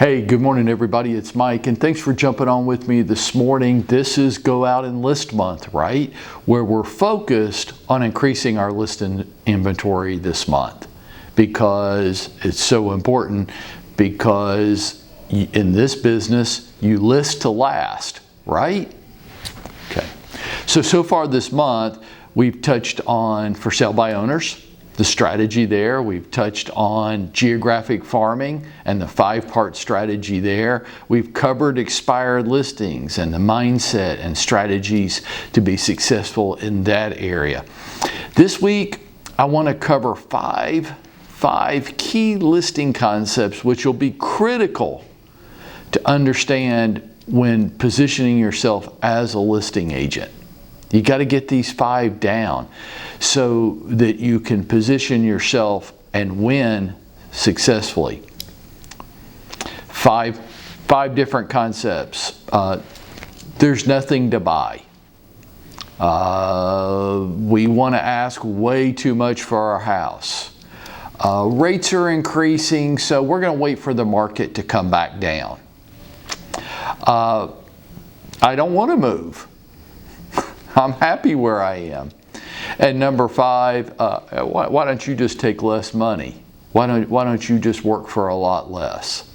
Hey, good morning everybody, it's Mike, and thanks for jumping on with me this morning. This is Go Out and List Month, right? Where we're focused on increasing our listing inventory this month because it's so important, because in this business, you list to last, right? Okay, so far this month, we've touched on for sale by owners, the strategy there. We've touched on geographic farming and the 5-part strategy there. We've covered expired listings and the mindset and strategies to be successful in that area. This week, I want to cover five key listing concepts which will be critical to understand when positioning yourself as a listing agent. You got to get these 5 down so that you can position yourself and win successfully. Five different concepts. There's nothing to buy. We want to ask way too much for our house. Rates are increasing, so we're going to wait for the market to come back down. I don't want to move. I'm happy where I am. And number 5, why don't you just take less money? Why don't you just work for a lot less?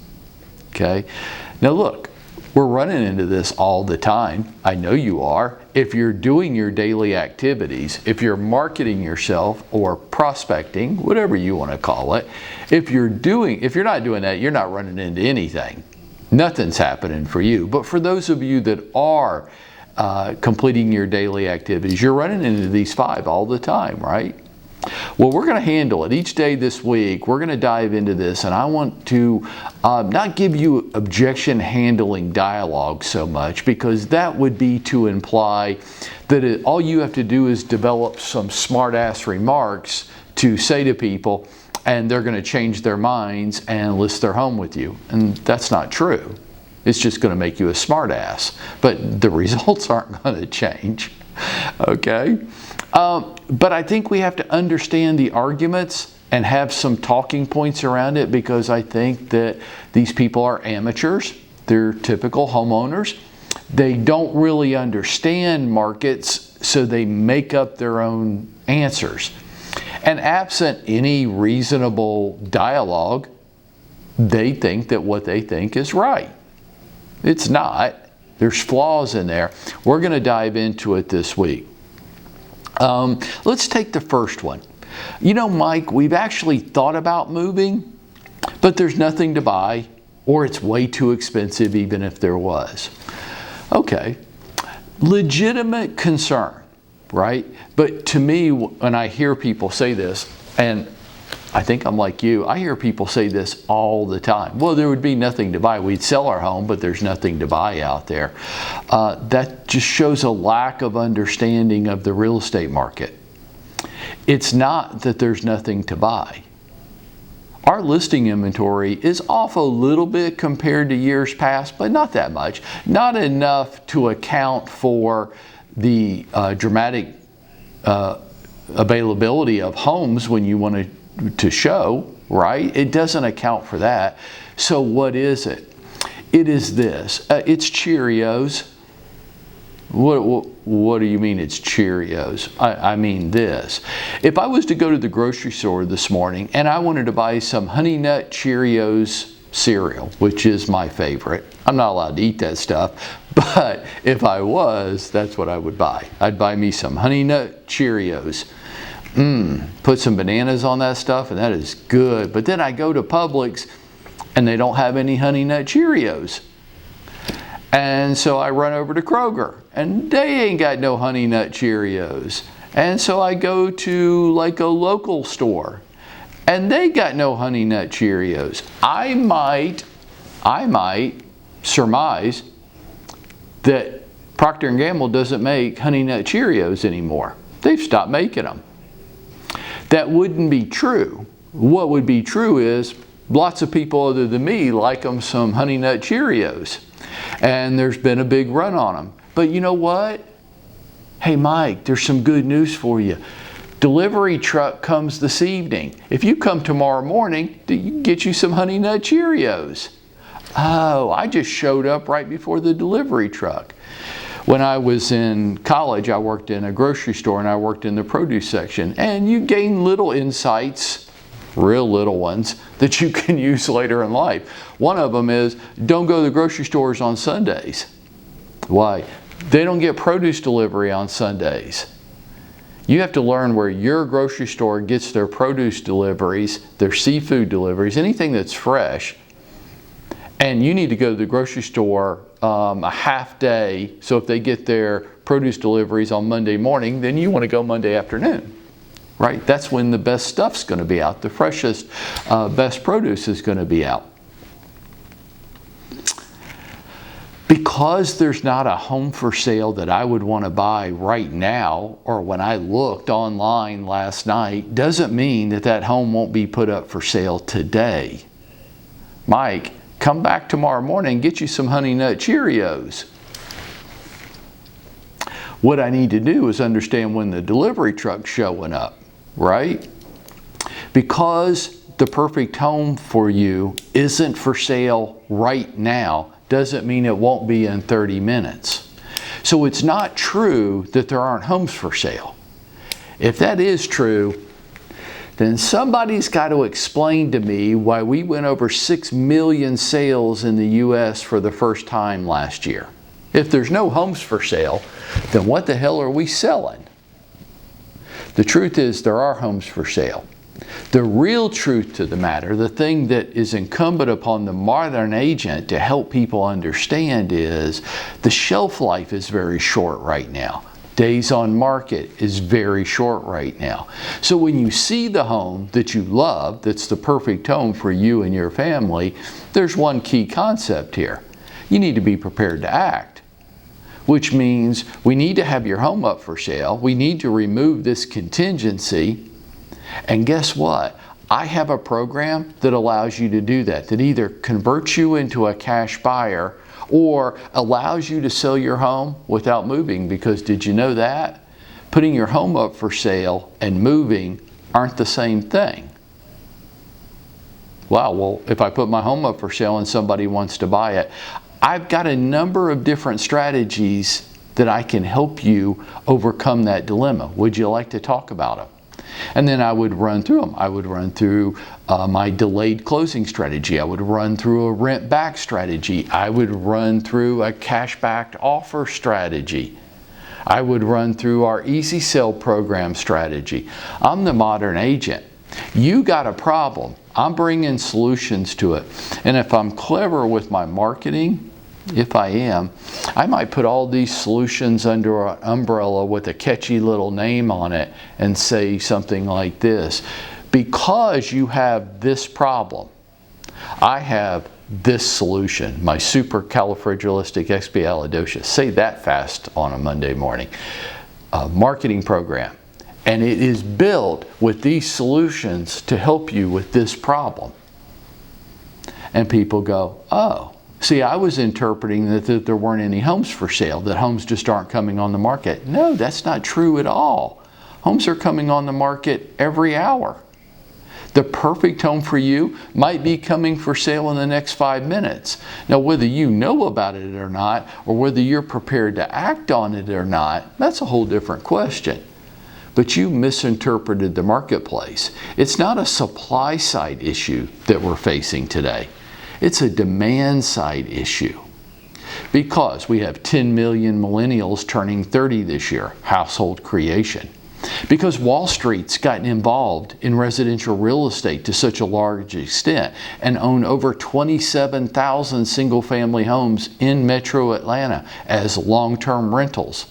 Okay. Now look, we're running into this all the time. I know you are. If you're doing your daily activities, if you're marketing yourself or prospecting, whatever you want to call it, if you're not doing that, you're not running into anything. Nothing's happening for you. But for those of you that are completing your daily activities, you're running into these 5 all the time, right? Well, we're going to handle it each day this week. We're going to dive into this, and I want to not give you objection handling dialogue so much, because that would be to imply that all you have to do is develop some smart-ass remarks to say to people, and they're going to change their minds and list their home with you. And that's not true. It's just going to make you a smart ass, but the results aren't going to change, okay? But I think we have to understand the arguments and have some talking points around it, because I think that these people are amateurs. They're typical homeowners. They don't really understand markets, so they make up their own answers. And absent any reasonable dialogue, they think that what they think is right. It's not. There's flaws in there. We're going to dive into it this week. Let's take the first one. You know, Mike, we've actually thought about moving, but there's nothing to buy, or it's way too expensive even if there was. Okay, legitimate concern, right? But to me, when I hear people say this, and I think I'm like you, I hear people say this all the time. Well, there would be nothing to buy. We'd sell our home, but there's nothing to buy out there. That just shows a lack of understanding of the real estate market. It's not that there's nothing to buy. Our listing inventory is off a little bit compared to years past, but not that much. Not enough to account for the dramatic availability of homes when you want to show, right? It doesn't account for that. So what is it? It is this. It's Cheerios. What do you mean it's Cheerios? I mean this. If I was to go to the grocery store this morning and I wanted to buy some Honey Nut Cheerios cereal, which is my favorite. I'm not allowed to eat that stuff, but if I was, that's what I would buy. I'd buy me some Honey Nut Cheerios. Put some bananas on that stuff, and that is good. But then I go to Publix, and they don't have any Honey Nut Cheerios. And so I run over to Kroger, and they ain't got no Honey Nut Cheerios. And so I go to like a local store, and they got no Honey Nut Cheerios. I might surmise that Procter & Gamble doesn't make Honey Nut Cheerios anymore. They've stopped making them. That wouldn't be true. What would be true is lots of people other than me like them some Honey Nut Cheerios. And there's been a big run on them. But you know what? Hey Mike, there's some good news for you. Delivery truck comes this evening. If you come tomorrow morning, you can get you some Honey Nut Cheerios. Oh, I just showed up right before the delivery truck. When I was in college, I worked in a grocery store and I worked in the produce section. And you gain little insights, real little ones, that you can use later in life. One of them is, don't go to the grocery stores on Sundays. Why? They don't get produce delivery on Sundays. You have to learn where your grocery store gets their produce deliveries, their seafood deliveries, anything that's fresh. And you need to go to the grocery store a half day. So if they get their produce deliveries on Monday morning, then you want to go Monday afternoon, right? That's when the best stuff's going to be out. The freshest, best produce is going to be out. Because there's not a home for sale that I would want to buy right now, or when I looked online last night, doesn't mean that that home won't be put up for sale today. Mike, come back tomorrow morning and get you some Honey Nut Cheerios. What I need to do is understand when the delivery truck's showing up, right? Because the perfect home for you isn't for sale right now, doesn't mean it won't be in 30 minutes. So it's not true that there aren't homes for sale. If that is true, then somebody's got to explain to me why we went over 6 million sales in the U.S. for the first time last year. If there's no homes for sale, then what the hell are we selling? The truth is there are homes for sale. The real truth to the matter, the thing that is incumbent upon the modern agent to help people understand, is the shelf life is very short right now. Days on market is very short right now. So when you see the home that you love, that's the perfect home for you and your family, there's one key concept here. You need to be prepared to act, which means we need to have your home up for sale. We need to remove this contingency. And guess what? I have a program that allows you to do that, that either converts you into a cash buyer or allows you to sell your home without moving. Because did you know that? Putting your home up for sale and moving aren't the same thing. Wow, well, if I put my home up for sale and somebody wants to buy it, I've got a number of different strategies that I can help you overcome that dilemma. Would you like to talk about them? And then I would run through them. I would run through my delayed closing strategy. I would run through a rent back strategy. I would run through a cash backed offer strategy. I would run through our easy sale program strategy. I'm the modern agent. You got a problem. I'm bringing solutions to it. And if I'm clever with my marketing, if I am, I might put all these solutions under an umbrella with a catchy little name on it and say something like this: because you have this problem, I have this solution, my supercalifragilisticexpialidocious. Say that fast on a Monday morning. Marketing program. And it is built with these solutions to help you with this problem. And people go, oh. See, I was interpreting that there weren't any homes for sale, that homes just aren't coming on the market. No, that's not true at all. Homes are coming on the market every hour. The perfect home for you might be coming for sale in the next 5 minutes. Now, whether you know about it or not, or whether you're prepared to act on it or not, that's a whole different question. But you misinterpreted the marketplace. It's not a supply side issue that we're facing today. It's a demand side issue. Because we have 10 million millennials turning 30 this year, household creation. Because Wall Street's gotten involved in residential real estate to such a large extent and own over 27,000 single-family homes in Metro Atlanta as long-term rentals.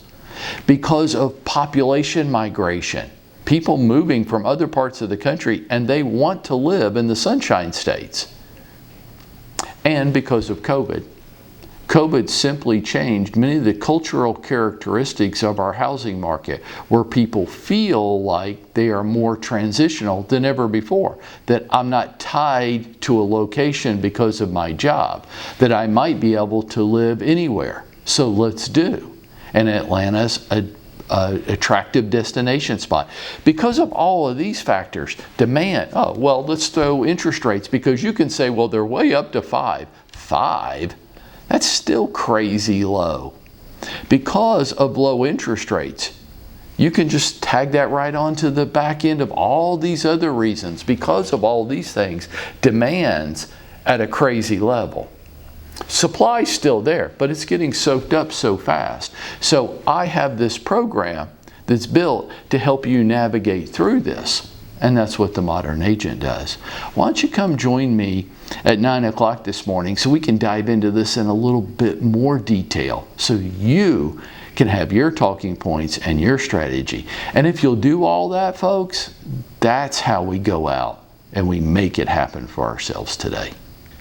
Because of population migration, people moving from other parts of the country, and they want to live in the Sunshine States. And because of COVID. COVID simply changed many of the cultural characteristics of our housing market, where people feel like they are more transitional than ever before. That I'm not tied to a location because of my job, that I might be able to live anywhere. So let's do. And Atlanta's an attractive destination spot. Because of all of these factors, demand, oh, well, let's throw interest rates, because you can say, well, they're way up to 5. 5, that's still crazy low. Because of low interest rates, you can just tag that right onto the back end of all these other reasons. Because of all these things, demand's at a crazy level. Supply's still there, but it's getting soaked up so fast. So I have this program that's built to help you navigate through this. And that's what the Modern Agent does. Why don't you come join me at 9 o'clock this morning so we can dive into this in a little bit more detail so you can have your talking points and your strategy. And if you'll do all that, folks, that's how we go out and we make it happen for ourselves today.